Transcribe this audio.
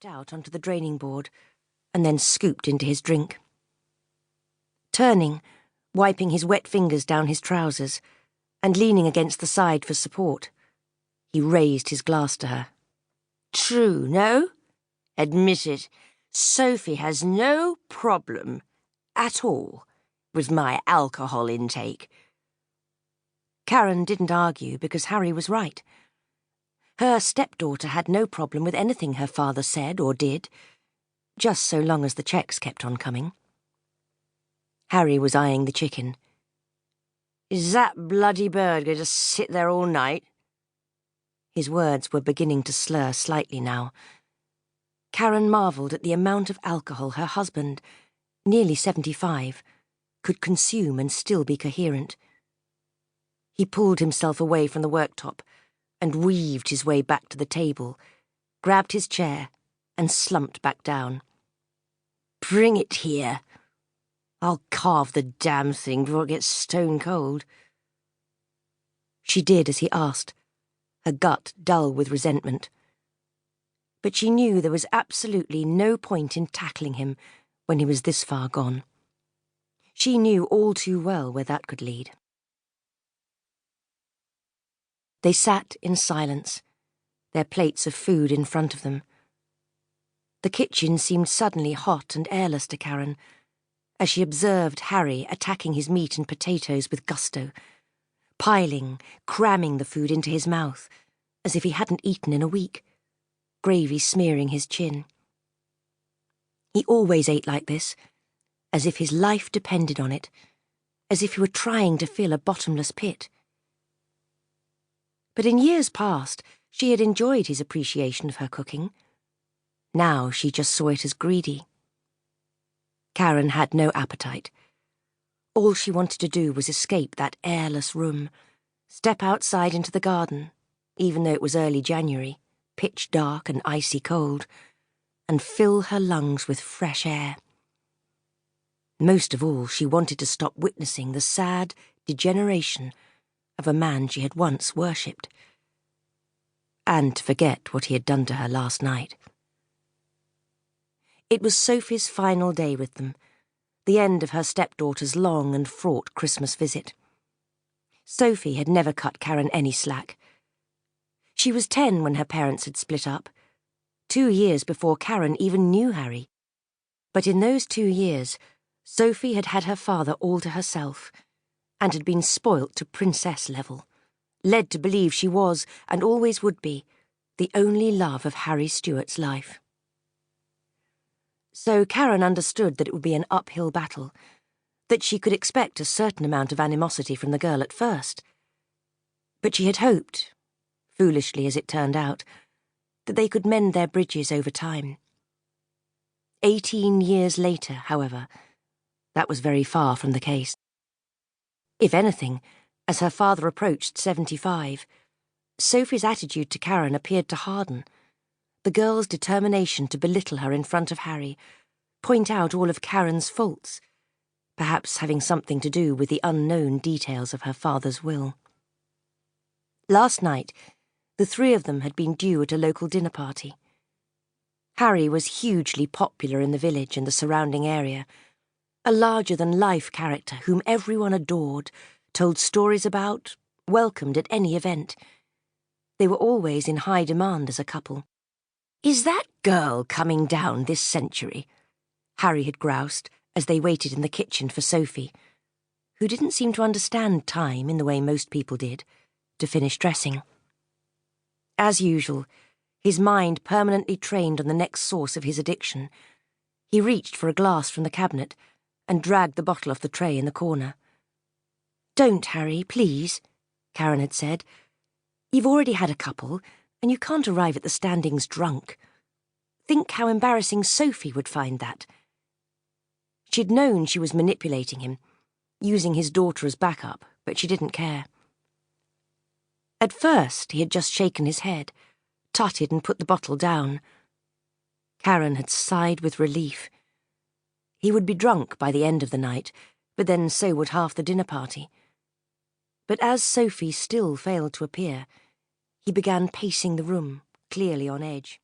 stepped out onto the draining board and then scooped into his drink. Turning, wiping his wet fingers down his trousers, and leaning against the side for support, he raised his glass to her. True, no? Admit it, Sophie has no problem at all with my alcohol intake. Karen didn't argue because Harry was right. Her stepdaughter had no problem with anything her father said or did, just so long as the checks kept on coming. Harry was eyeing the chicken. Is that bloody bird going to sit there all night? His words were beginning to slur slightly now. Karen marvelled at the amount of alcohol her husband, nearly 75, could consume and still be coherent. He pulled himself away from the worktop and weaved his way back to the table, grabbed his chair, and slumped back down. Bring it here. I'll carve the damn thing before it gets stone cold. She did as he asked, her gut dull with resentment. But she knew there was absolutely no point in tackling him when he was this far gone. She knew all too well where that could lead. They sat in silence, their plates of food in front of them. The kitchen seemed suddenly hot and airless to Karen, as she observed Harry attacking his meat and potatoes with gusto, piling, cramming the food into his mouth, as if he hadn't eaten in a week, gravy smearing his chin. He always ate like this, as if his life depended on it, as if he were trying to fill a bottomless pit. But in years past, she had enjoyed his appreciation of her cooking. Now she just saw it as greedy. Karen had no appetite. All she wanted to do was escape that airless room, step outside into the garden, even though it was early January, pitch dark and icy cold, and fill her lungs with fresh air. Most of all, she wanted to stop witnessing the sad degeneration of a man she had once worshipped, and to forget what he had done to her last night. It was Sophie's final day with them, the end of her stepdaughter's long and fraught Christmas visit. Sophie had never cut Karen any slack. She was 10 when her parents had split up, 2 years before Karen even knew Harry. But in those 2 years, Sophie had had her father all to herself, and had been spoilt to princess level, led to believe she was, and always would be, the only love of Harry Stewart's life. So Karen understood that it would be an uphill battle, that she could expect a certain amount of animosity from the girl at first. But she had hoped, foolishly as it turned out, that they could mend their bridges over time. 18 years later, however, that was very far from the case. If anything, as her father approached 75, Sophie's attitude to Karen appeared to harden. The girl's determination to belittle her in front of Harry, point out all of Karen's faults, perhaps having something to do with the unknown details of her father's will. Last night, the 3 of them had been due at a local dinner party. Harry was hugely popular in the village and the surrounding area, a larger-than-life character whom everyone adored, told stories about, welcomed at any event. They were always in high demand as a couple. Is that girl coming down this century? Harry had groused as they waited in the kitchen for Sophie, who didn't seem to understand time in the way most people did, to finish dressing. As usual, his mind permanently trained on the next source of his addiction, he reached for a glass from the cabinet and dragged the bottle off the tray in the corner. "Don't, Harry, please," Karen had said. "You've already had a couple, and you can't arrive at the standings drunk. Think how embarrassing Sophie would find that." She'd known she was manipulating him, using his daughter as backup, but she didn't care. At first, he had just shaken his head, tutted and put the bottle down. Karen had sighed with relief. He would be drunk by the end of the night, but then so would half the dinner party. But as Sophie still failed to appear, he began pacing the room, clearly on edge.